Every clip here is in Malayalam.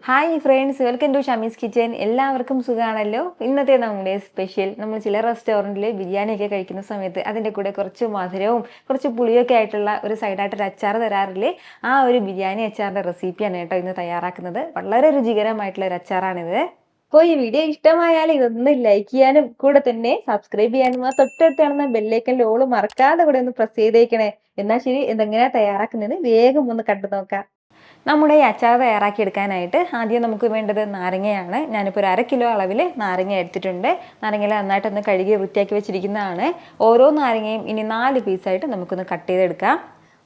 Hi friends, welcome to Shami's kitchen. എല്ലാവർക്കും സുഖമാണല്ലോ. ഇന്നത്തെ നമ്മുടെ സ്പെഷ്യൽ, നമ്മൾ ചില റെസ്റ്റോറൻറ്റിൽ ബിരിയാണിയൊക്കെ കഴിക്കുന്ന സമയത്ത് അതിൻ്റെ കൂടെ കുറച്ച് മധുരവും കുറച്ച് പുളിയൊക്കെ ആയിട്ടുള്ള ഒരു സൈഡായിട്ടൊരു അച്ചാർ തരാറില്ലേ? ആ ഒരു ബിരിയാണി അച്ചാറിൻ്റെ റെസിപ്പിയാണ് കേട്ടോ ഇന്ന് തയ്യാറാക്കുന്നത്. വളരെ രുചികരമായിട്ടുള്ള ഒരു അച്ചാറാണിത്. അപ്പോൾ ഈ വീഡിയോ ഇഷ്ടമായാൽ ഇതൊന്ന് ലൈക്ക് ചെയ്യാനും കൂടെ തന്നെ സബ്സ്ക്രൈബ് ചെയ്യാനും ആ തൊട്ടടുത്ത് കാണുന്ന ബെല്ലൈക്കൻ്റെ ഓള് മറക്കാതെ കൂടെ ഒന്ന് പ്രസ് ചെയ്തേക്കണേ. എന്നാൽ ശരി, ഇതെങ്ങനെയാണ് തയ്യാറാക്കുന്നത് വേഗം ഒന്ന് കണ്ടു നോക്കാം. നമ്മുടെ ഈ അച്ചാർ തയ്യാറാക്കി എടുക്കാനായിട്ട് ആദ്യം നമുക്ക് വേണ്ടത് നാരങ്ങയാണ്. ഞാനിപ്പോൾ ഒരു 1/2 കിലോ അളവിൽ നാരങ്ങ എടുത്തിട്ടുണ്ട്. നാരങ്ങയിൽ നന്നായിട്ടൊന്ന് കഴുകി വൃത്തിയാക്കി വെച്ചിരിക്കുന്നതാണ്. ഓരോ നാരങ്ങയും ഇനി 4 പീസായിട്ട് നമുക്കൊന്ന് കട്ട് ചെയ്തെടുക്കാം.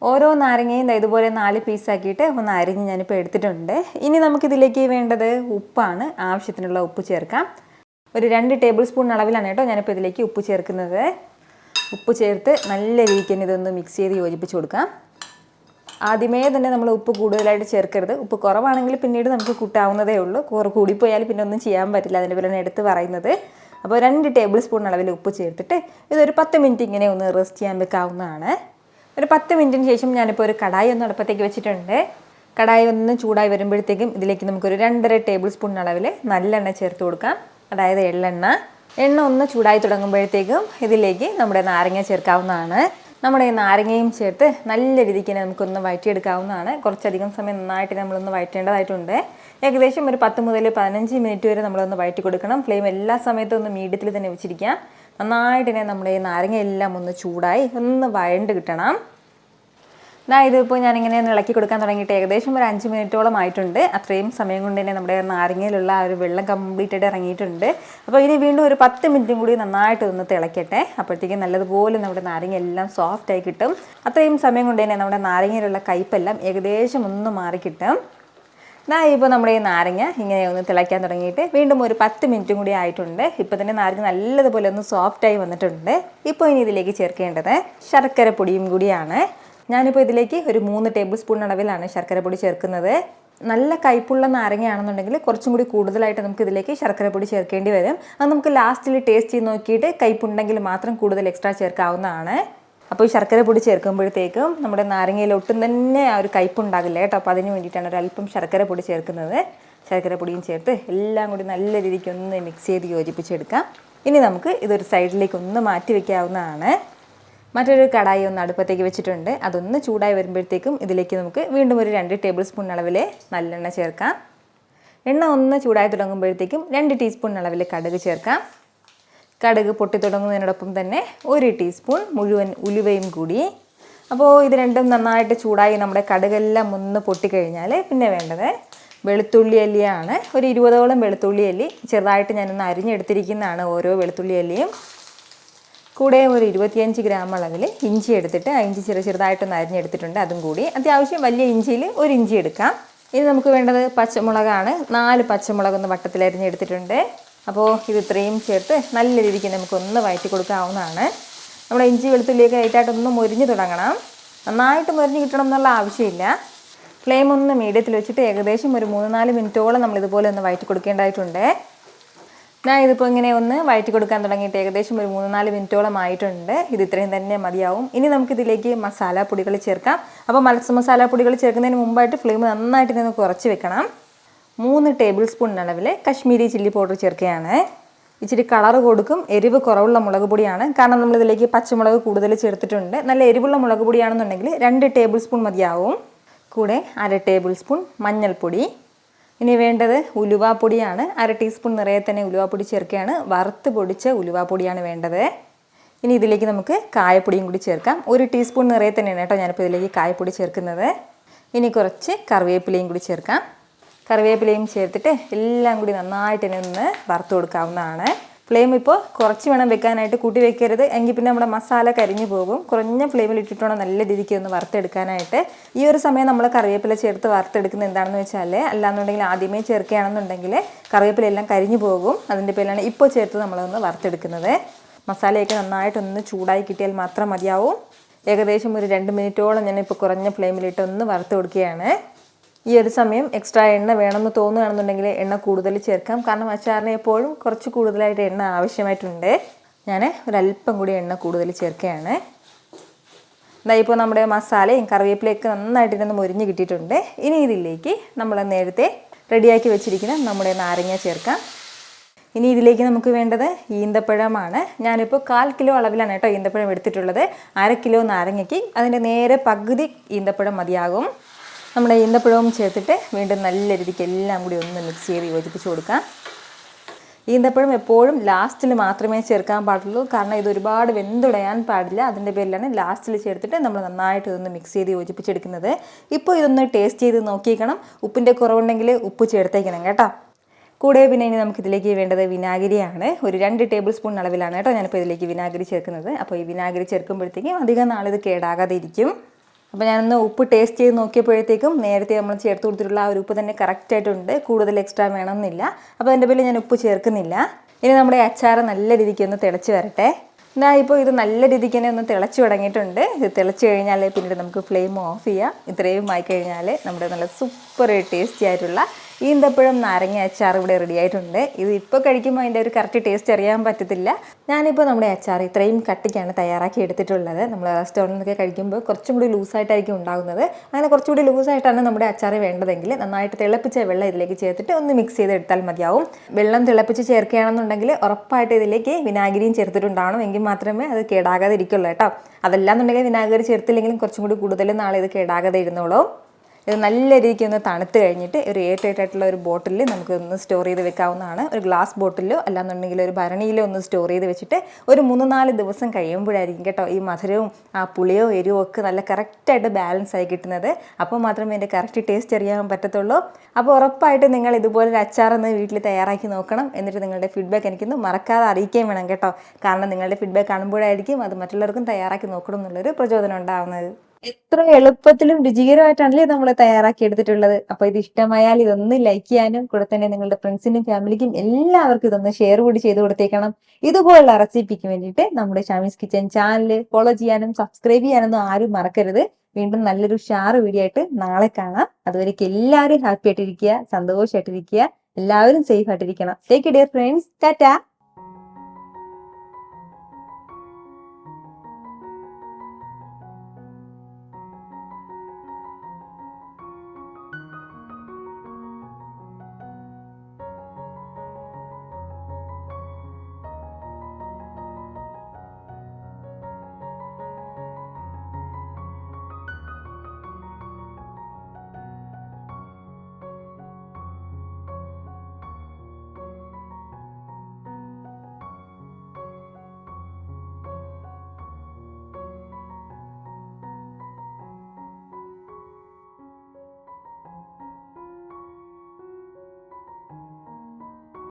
ഓരോ നാരങ്ങയും ഇതുപോലെ 4 പീസാക്കിയിട്ട് ഒന്ന് അരിഞ്ഞ് ഞാനിപ്പോൾ എടുത്തിട്ടുണ്ട്. ഇനി നമുക്കിതിലേക്ക് വേണ്ടത് ഉപ്പാണ്. ആവശ്യത്തിനുള്ള ഉപ്പ് ചേർക്കാം. ഒരു 2 ടേബിൾ സ്പൂൺ അളവിലാണ് കേട്ടോ ഞാനിപ്പോൾ ഇതിലേക്ക് ഉപ്പ് ചേർക്കുന്നത്. ഉപ്പ് ചേർത്ത് നല്ല രീതിക്ക് തന്നെ ഇതൊന്ന് മിക്സ് ചെയ്ത് യോജിപ്പിച്ച് കൊടുക്കാം. ആദ്യമേ തന്നെ നമ്മൾ ഉപ്പ് കൂടുതലായിട്ട് ചേർക്കരുത്. ഉപ്പ് കുറവാണെങ്കിൽ പിന്നീട് നമുക്ക് കൂട്ടാവുന്നതേ ഉള്ളൂ. കൂടിപ്പോയാൽ പിന്നെ ഒന്നും ചെയ്യാൻ പറ്റില്ല. അതിൻ്റെ പേരാണ് എടുത്ത് പറയുന്നത്. അപ്പോൾ 2 ടേബിൾ സ്പൂൺ അളവിൽ ഉപ്പ് ചേർത്തിട്ട് ഇതൊരു 10 മിനിറ്റ് ഇങ്ങനെ ഒന്ന് റെസ്റ്റ് ചെയ്യാൻ വെക്കാവുന്നതാണ്. ഒരു 10 മിനിറ്റിന് ശേഷം ഞാനിപ്പോൾ ഒരു കടായി ഒന്ന് അടുപ്പത്തേക്ക് വെച്ചിട്ടുണ്ട്. കടായി ഒന്ന് ചൂടായി വരുമ്പോഴത്തേക്കും ഇതിലേക്ക് നമുക്കൊരു 2.5 ടേബിൾ സ്പൂൺ അളവിൽ നല്ലെണ്ണ ചേർത്ത് കൊടുക്കാം. അതായത് എള്ളെണ്ണ. എണ്ണ ഒന്ന് ചൂടായി തുടങ്ങുമ്പോഴത്തേക്കും ഇതിലേക്ക് നമ്മുടെ നാരങ്ങ ചേർക്കാവുന്നതാണ്. നമ്മുടെ ഈ നാരങ്ങയും ചേർത്ത് നല്ല രീതിക്ക് തന്നെ നമുക്കൊന്ന് വഴറ്റിയെടുക്കാവുന്നതാണ്. കുറച്ചധികം സമയം നന്നായിട്ട് നമ്മളൊന്ന് വഴറ്റേണ്ടതായിട്ടുണ്ട്. ഏകദേശം ഒരു 10 മുതൽ 15 മിനിറ്റ് വരെ നമ്മളൊന്ന് വഴറ്റി കൊടുക്കണം. ഫ്ലെയിം എല്ലാ സമയത്തും ഒന്ന് മീഡിയത്തിൽ തന്നെ വെച്ചിരിക്കാം. നന്നായിട്ട് തന്നെ നമ്മുടെ ഈ നാരങ്ങ എല്ലാം ഒന്ന് ചൂടായി ഒന്ന് വഴണ്ട് കിട്ടണം. ഇതിപ്പോൾ ഞാനിങ്ങനെ ഇളക്കി കൊടുക്കാൻ തുടങ്ങിയിട്ട് ഏകദേശം ഒരു 5 മിനിറ്റോളം ആയിട്ടുണ്ട്. അത്രയും സമയം കൊണ്ട് തന്നെ നമ്മുടെ നാരങ്ങയിലുള്ള ആ ഒരു വെള്ളം കംപ്ലീറ്റ് ആയിട്ട് ഇറങ്ങിയിട്ടുണ്ട്. അപ്പോൾ ഇനി വീണ്ടും ഒരു 10 മിനിറ്റും കൂടി നന്നായിട്ട് ഒന്ന് തിളയ്ക്കട്ടെ. അപ്പോഴത്തേക്കും നല്ലതുപോലെ നമ്മുടെ നാരങ്ങ എല്ലാം സോഫ്റ്റായി കിട്ടും. അത്രയും സമയം കൊണ്ട് തന്നെ നമ്മുടെ നാരങ്ങയിലുള്ള കയ്പ്പെല്ലാം ഏകദേശം ഒന്ന് മാറിക്കിട്ടും. ഇപ്പോൾ നമ്മുടെ ഈ നാരങ്ങ ഇങ്ങനെ ഒന്ന് തിളയ്ക്കാൻ തുടങ്ങിയിട്ട് വീണ്ടും ഒരു 10 മിനിറ്റും കൂടി ആയിട്ടുണ്ട്. ഇപ്പോൾ തന്നെ നാരങ്ങ നല്ലതുപോലെ ഒന്ന് സോഫ്റ്റായി വന്നിട്ടുണ്ട്. ഇപ്പോൾ ഇനി ഇതിലേക്ക് ചേർക്കേണ്ടത് ശർക്കര പൊടിയും കൂടിയാണ്. ഞാനിപ്പോൾ ഇതിലേക്ക് ഒരു 3 ടേബിൾ സ്പൂൺ അളവിലാണ് ശർക്കര പൊടി ചേർക്കുന്നത്. നല്ല കയ്പുള്ള നാരങ്ങയാണെന്നുണ്ടെങ്കിൽ കുറച്ചും കൂടി കൂടുതലായിട്ട് നമുക്ക് ഇതിലേക്ക് ശർക്കര പൊടി ചേർക്കേണ്ടി വരും. അത് നമുക്ക് ലാസ്റ്റിൽ ടേസ്റ്റ് ചെയ്ത് നോക്കിയിട്ട് കയ്പുണ്ടെങ്കിൽ മാത്രം കൂടുതൽ എക്സ്ട്രാ ചേർക്കാവുന്നതാണ്. അപ്പോൾ ഈ ശർക്കര പൊടി ചേർക്കുമ്പോഴത്തേക്കും നമ്മുടെ നാരങ്ങയിൽ ഒട്ടും തന്നെ ആ ഒരു കയ്പുണ്ടാകില്ല കേട്ടോ. അപ്പോൾ അതിന് വേണ്ടിയിട്ടാണ് ഒരല്പം ശർക്കര പൊടി ചേർക്കുന്നത്. ശർക്കര പൊടിയും ചേർത്ത് എല്ലാം കൂടി നല്ല രീതിക്ക് ഒന്ന് മിക്സ് ചെയ്ത് യോജിപ്പിച്ചെടുക്കാം. ഇനി നമുക്ക് ഇതൊരു സൈഡിലേക്ക് ഒന്ന് മാറ്റി വയ്ക്കാവുന്നതാണ്. മറ്റൊരു കടായി ഒന്ന് അടുപ്പത്തേക്ക് വെച്ചിട്ടുണ്ട്. അതൊന്ന് ചൂടായി വരുമ്പോഴത്തേക്കും ഇതിലേക്ക് നമുക്ക് വീണ്ടും ഒരു 2 ടേബിൾ സ്പൂൺ അളവിൽ നല്ലെണ്ണ ചേർക്കാം. എണ്ണ ഒന്ന് ചൂടായി തുടങ്ങുമ്പോഴത്തേക്കും 2 ടീസ്പൂൺ അളവിൽ കടുക് ചേർക്കാം. കടുക് പൊട്ടി തുടങ്ങുന്നതിനോടൊപ്പം തന്നെ 1 ടീസ്പൂൺ മുഴുവൻ ഉലുവയും കൂടി. അപ്പോൾ ഇത് രണ്ടും നന്നായിട്ട് ചൂടായി നമ്മുടെ കടുകെല്ലാം ഒന്ന് പൊട്ടിക്കഴിഞ്ഞാൽ പിന്നെ വേണ്ടത് വെളുത്തുള്ളി അല്ലിയാണ്. ഒരു 20ഓളം വെളുത്തുള്ളി അല്ലി ചെറുതായിട്ട് ഞാനൊന്ന് അരിഞ്ഞെടുത്തിരിക്കുന്നതാണ് ഓരോ വെളുത്തുള്ളി അല്ലിയും. കൂടെ ഒരു 25 ഗ്രാം അളവിൽ ഇഞ്ചി എടുത്തിട്ട് ആ ഇഞ്ചി ചെറുതായിട്ടൊന്ന് അരിഞ്ഞെടുത്തിട്ടുണ്ട്. അതും കൂടി അത്യാവശ്യം വലിയ ഇഞ്ചിയിൽ 1 ഇഞ്ചി എടുക്കാം. ഇനി നമുക്ക് വേണ്ടത് പച്ചമുളകാണ്. 4 പച്ചമുളകൊന്ന് വട്ടത്തിൽ അരിഞ്ഞെടുത്തിട്ടുണ്ട്. അപ്പോൾ ഇത് ഇത്രയും ചേർത്ത് നല്ല രീതിക്ക് നമുക്കൊന്ന് വഴറ്റി കൊടുക്കാവുന്നതാണ്. നമ്മുടെ ഇഞ്ചി വെളുത്തുള്ളിയൊക്കെ ആയിട്ടൊന്ന് മൊരിഞ്ഞ് തുടങ്ങണം. നന്നായിട്ട് മൊരിഞ്ഞ് കിട്ടണം എന്നുള്ള ആവശ്യമില്ല. ഫ്ലെയിം ഒന്ന് മീഡിയത്തിൽ വെച്ചിട്ട് ഏകദേശം ഒരു 3-4 മിനിറ്റോളം നമ്മളിതുപോലെ ഒന്ന് വഴറ്റി കൊടുക്കേണ്ടതായിട്ടുണ്ട്. ഇതിപ്പോൾ ഇങ്ങനെ ഒന്ന് വഴറ്റി കൊടുക്കാൻ തുടങ്ങിയിട്ട് ഏകദേശം ഒരു 3-4 മിനിറ്റോളം ആയിട്ടുണ്ട്. ഇത് ഇത്രയും തന്നെ മതിയാവും. ഇനി നമുക്കിതിലേക്ക് മസാലപ്പൊടികൾ ചേർക്കാം. അപ്പോൾ മസാലപ്പൊടികൾ ചേർക്കുന്നതിന് മുമ്പായിട്ട് ഫ്ലെയിം നന്നായിട്ട് നിന്ന് കുറച്ച് വെക്കണം. 3 ടേബിൾ സ്പൂൺ അളവിൽ കശ്മീരി ചില്ലി പൗഡർ ചേർക്കുകയാണ്. ഇച്ചിരി കളർ കൊടുക്കും. എരിവ് കുറവുള്ള മുളക് പൊടിയാണ്. കാരണം നമ്മളിതിലേക്ക് പച്ചമുളക് കൂടുതൽ ചേർത്തിട്ടുണ്ട്. നല്ല എരിവുള്ള മുളക് പൊടിയാണെന്നുണ്ടെങ്കിൽ 2 ടേബിൾ സ്പൂൺ മതിയാവും. കൂടെ 1/2 ടേബിൾ സ്പൂൺ മഞ്ഞൾപ്പൊടി. ഇനി വേണ്ടത് ഉലുവാപ്പൊടിയാണ്. 1/2 ടീസ്പൂൺ നിറയെ തന്നെ ഉലുവാപ്പൊടി ചേർക്കുകയാണ്. വറുത്ത് പൊടിച്ച ഉലുവാപ്പൊടിയാണ് വേണ്ടത്. ഇനി ഇതിലേക്ക് നമുക്ക് കായപ്പൊടിയും കൂടി ചേർക്കാം. 1 ടീസ്പൂൺ നിറയെ തന്നെയാണ് കേട്ടോ ഞാനിപ്പോൾ ഇതിലേക്ക് കായപ്പൊടി ചേർക്കുന്നത്. ഇനി കുറച്ച് കറിവേപ്പിലയും കൂടി ചേർക്കാം. കറിവേപ്പിലയും ചേർത്തിട്ട് എല്ലാം കൂടി നന്നായിട്ട് തന്നെ ഒന്ന് വറുത്ത് കൊടുക്കാവുന്നതാണ്. ഫ്ലെയിം ഇപ്പോൾ കുറച്ച് വേണം വെക്കാനായിട്ട്, കൂട്ടി വെക്കരുത്. എങ്കിൽ പിന്നെ നമ്മുടെ മസാല കരിഞ്ഞു പോകും. കുറഞ്ഞ ഫ്ലെയിമിൽ ഇട്ടിട്ടാണ് നല്ല രീതിക്ക് ഒന്ന് വറുത്തെടുക്കാനായിട്ട്. ഈ ഒരു സമയം നമ്മൾ കറിവേപ്പില ചേർത്ത് വറുത്തെടുക്കുന്നത് എന്താണെന്ന് വെച്ചാൽ, അല്ലാന്നുണ്ടെങ്കിൽ ആദ്യമേ ചേർക്കുകയാണെന്നുണ്ടെങ്കിൽ കറിവേപ്പില എല്ലാം കരിഞ്ഞു പോകും. അതിൻ്റെ പേരിലാണ് ഇപ്പോൾ ചേർത്ത് നമ്മളൊന്ന് വറുത്തെടുക്കുന്നത്. മസാലയൊക്കെ നന്നായിട്ടൊന്ന് ചൂടായി കിട്ടിയാൽ മാത്രം മതിയാവും. ഏകദേശം ഒരു 2 മിനിറ്റോളം ഞാനിപ്പോൾ കുറഞ്ഞ ഫ്ലെയിമിലിട്ട് ഒന്ന് വറുത്ത് കൊടുക്കുകയാണ്. ഈ ഒരു സമയം എക്സ്ട്രാ എണ്ണ വേണമെന്ന് തോന്നുകയാണെന്നുണ്ടെങ്കിൽ എണ്ണ കൂടുതൽ ചേർക്കാം. കാരണം അച്ചാറിന് എപ്പോഴും കുറച്ച് കൂടുതലായിട്ട് എണ്ണ ആവശ്യമായിട്ടുണ്ട്. ഞാൻ ഒരല്പം കൂടി എണ്ണ കൂടുതൽ ചേർക്കുകയാണ്. ഇപ്പോൾ നമ്മുടെ മസാലയും കറിവേപ്പിലയൊക്കെ നന്നായിട്ട് ഇതൊന്ന് മൊരിഞ്ഞ് കിട്ടിയിട്ടുണ്ട്. ഇനി ഇതിലേക്ക് നമ്മൾ നേരത്തെ റെഡിയാക്കി വെച്ചിരിക്കുന്ന നമ്മുടെ നാരങ്ങ ചേർക്കാം. ഇനി ഇതിലേക്ക് നമുക്ക് വേണ്ടത് ഈന്തപ്പഴമാണ്. ഞാനിപ്പോൾ 1/4 കിലോ അളവിലാണ് കേട്ടോ ഈന്തപ്പഴം എടുത്തിട്ടുള്ളത്. 1/2 കിലോ നാരങ്ങയ്ക്ക് അതിൻ്റെ നേരെ പകുതി ഈന്തപ്പഴം മതിയാകും. നമ്മുടെ ഈന്തപ്പഴവും ചേർത്തിട്ട് വീണ്ടും നല്ല രീതിക്ക് എല്ലാം കൂടി ഒന്ന് മിക്സ് ചെയ്ത് യോജിപ്പിച്ച് കൊടുക്കാം. ഈന്തപ്പഴം എപ്പോഴും ലാസ്റ്റിൽ മാത്രമേ ചേർക്കാൻ പാടുള്ളൂ, കാരണം ഇത് ഒരുപാട് വെന്തുടയാൻ പാടില്ല. അതിൻ്റെ പേരിലാണ് ലാസ്റ്റിൽ ചേർത്തിട്ട് നമ്മൾ നന്നായിട്ട് ഇതൊന്ന് മിക്സ് ചെയ്ത് യോജിപ്പിച്ചെടുക്കുന്നത്. ഇപ്പോൾ ഇതൊന്ന് ടേസ്റ്റ് ചെയ്ത് നോക്കിയേക്കണം. ഉപ്പിൻ്റെ കുറവുണ്ടെങ്കിൽ ഉപ്പ് ചേർത്തേക്കണം കേട്ടോ. കൂടെ പിന്നെ ഇനി നമുക്കിതിലേക്ക് വേണ്ടത് വിനാഗിരിയാണ്. ഒരു 2 ടേബിൾ സ്പൂൺ അളവിലാണ് കേട്ടോ ഞാനിപ്പോൾ ഇതിലേക്ക് വിനാഗിരി ചേർക്കുന്നത്. അപ്പോൾ ഈ വിനാഗിരി ചേർക്കുമ്പോഴത്തേക്കും അധികം നാളിത് കേടാകാതെ ഇരിക്കും. അപ്പോൾ ഞാനൊന്ന് ഉപ്പ് ടേസ്റ്റ് ചെയ്ത് നോക്കിയപ്പോഴത്തേക്കും നേരത്തെ നമ്മൾ ചേർത്ത് കൊടുത്തിട്ടുള്ള ആ ഒരു ഉപ്പ് തന്നെ കറക്റ്റായിട്ടുണ്ട്. കൂടുതൽ എക്സ്ട്രാ വേണമെന്നില്ല. അപ്പോൾ അതിൻ്റെ പേരിൽ ഞാൻ ഉപ്പ് ചേർക്കുന്നില്ല. ഇനി നമ്മുടെ അച്ചാർ നല്ല രീതിക്ക് ഒന്ന് തിളച്ച് വരട്ടെ. ഇപ്പോൾ ഇത് നല്ല രീതിക്ക് തന്നെ ഒന്ന് തിളച്ച് തുടങ്ങിയിട്ടുണ്ട്. ഇത് തിളച്ച് കഴിഞ്ഞാൽ പിന്നീട് നമുക്ക് ഫ്ലെയിം ഓഫ് ചെയ്യാം. ഇത്രയും ആയി കഴിഞ്ഞാൽ നമ്മുടെ നല്ല സൂപ്പർ ടേസ്റ്റി ആയിട്ടുള്ള ഈന്തപ്പഴം നാരങ്ങ അച്ചാർ ഇവിടെ റെഡി ആയിട്ടുണ്ട്. ഇത് ഇപ്പോൾ കഴിക്കുമ്പോൾ അതിൻ്റെ ഒരു കറക്റ്റ് ടേസ്റ്റ് അറിയാൻ പറ്റത്തില്ല. ഞാനിപ്പോൾ നമ്മുടെ അച്ചാർ ഇത്രയും കട്ടിക്കാണ് തയ്യാറാക്കി എടുത്തിട്ടുള്ളത്. നമ്മൾ റെസ്റ്റോറൻറ്റിലൊക്കെ കഴിക്കുമ്പോൾ കുറച്ചും കൂടി ലൂസായിട്ടായിരിക്കും ഉണ്ടാകുന്നത്. അങ്ങനെ കുറച്ചുകൂടി ലൂസായിട്ടാണ് നമ്മുടെ അച്ചാർ വേണ്ടതെങ്കിൽ നന്നായിട്ട് തിളപ്പിച്ച വെള്ളം ഇതിലേക്ക് ചേർത്തിട്ട് ഒന്ന് മിക്സ് ചെയ്തെടുത്താൽ മതിയാവും. വെള്ളം തിളപ്പിച്ച് ചേർക്കുകയാണെന്നുണ്ടെങ്കിൽ ഉറപ്പായിട്ട് ഇതിലേക്ക് വിനാഗിരിയും ചേർത്തിട്ടുണ്ടാവണം. എങ്കിൽ മാത്രമേ അത് കേടാകാതെ ഇരിക്കുള്ളൂ കേട്ടോ. അതല്ലാന്നുണ്ടെങ്കിൽ വിനാഗിരി ചേർത്തില്ലെങ്കിലും കുറച്ചും കൂടി കൂടുതൽ നാളെ ഇത് കേടാകാതെ ഇരുന്നോളൂ. ഇത് നല്ല രീതിക്ക് ഒന്ന് തണുത്ത് കഴിഞ്ഞിട്ട് ഒരു എയർ ടൈറ്റ് ആയിട്ടുള്ള ഒരു ബോട്ടിലിൽ നമുക്കൊന്ന് സ്റ്റോർ ചെയ്ത് വെക്കാവുന്നതാണ്. ഒരു ഗ്ലാസ് ബോട്ടിലോ അല്ലാന്നുണ്ടെങ്കിൽ ഒരു ഭരണിയിലോ ഒന്ന് സ്റ്റോർ ചെയ്ത് വെച്ചിട്ട് ഒരു 3-4 ദിവസം കഴിയുമ്പോഴായിരിക്കും കേട്ടോ ഈ മധുരവും ആ പുളിയോ എരിവോ ഒക്കെ നല്ല കറക്റ്റായിട്ട് ബാലൻസ് ആയി കിട്ടുന്നത്. അപ്പോൾ മാത്രമേ ഇതിൻ്റെ കറക്റ്റ് ടേസ്റ്റ് അറിയാൻ പറ്റത്തുള്ളൂ. അപ്പോൾ ഉറപ്പായിട്ട് നിങ്ങൾ ഇതുപോലൊരു അച്ചാറൊന്ന് വീട്ടിൽ തയ്യാറാക്കി നോക്കണം. എന്നിട്ട് നിങ്ങളുടെ ഫീഡ്ബാക്ക് എനിക്കൊന്ന് മറക്കാതെ അറിയിക്കുകയും വേണം കേട്ടോ. കാരണം നിങ്ങളുടെ ഫീഡ്ബാക്ക് കാണുമ്പോഴായിരിക്കും അത് മറ്റുള്ളവർക്കും തയ്യാറാക്കി നോക്കണം എന്നുള്ളൊരു പ്രചോദനം ഉണ്ടാകുന്നത്. എത്ര എളുപ്പത്തിലും രുചികരമായിട്ടാണല്ലേ നമ്മൾ തയ്യാറാക്കി എടുത്തിട്ടുള്ളത്. അപ്പൊ ഇത് ഇഷ്ടമായാൽ ഇതൊന്ന് ലൈക്ക് ചെയ്യാനും കൂടെ തന്നെ നിങ്ങളുടെ ഫ്രണ്ട്സിനും ഫാമിലിക്കും എല്ലാവർക്കും ഇതൊന്ന് ഷെയർ കൂടി ചെയ്ത് കൊടുത്തേക്കണം. ഇതുപോലുള്ള റെസിപ്പിക്ക് വേണ്ടിയിട്ട് നമ്മുടെ ഷാമീസ് കിച്ചൻ ചാനൽ ഫോളോ ചെയ്യാനും സബ്സ്ക്രൈബ് ചെയ്യാനൊന്നും ആരും മറക്കരുത്. വീണ്ടും നല്ലൊരു ഷാർ വീഡിയോ ആയിട്ട് നാളെ കാണാം. അതുവരേക്കും എല്ലാവരും ഹാപ്പി ആയിട്ടിരിക്കുക, സന്തോഷമായിട്ടിരിക്കുക, എല്ലാവരും സേഫ് ആയിട്ടിരിക്കണം. Take care friends. ടാറ്റാ.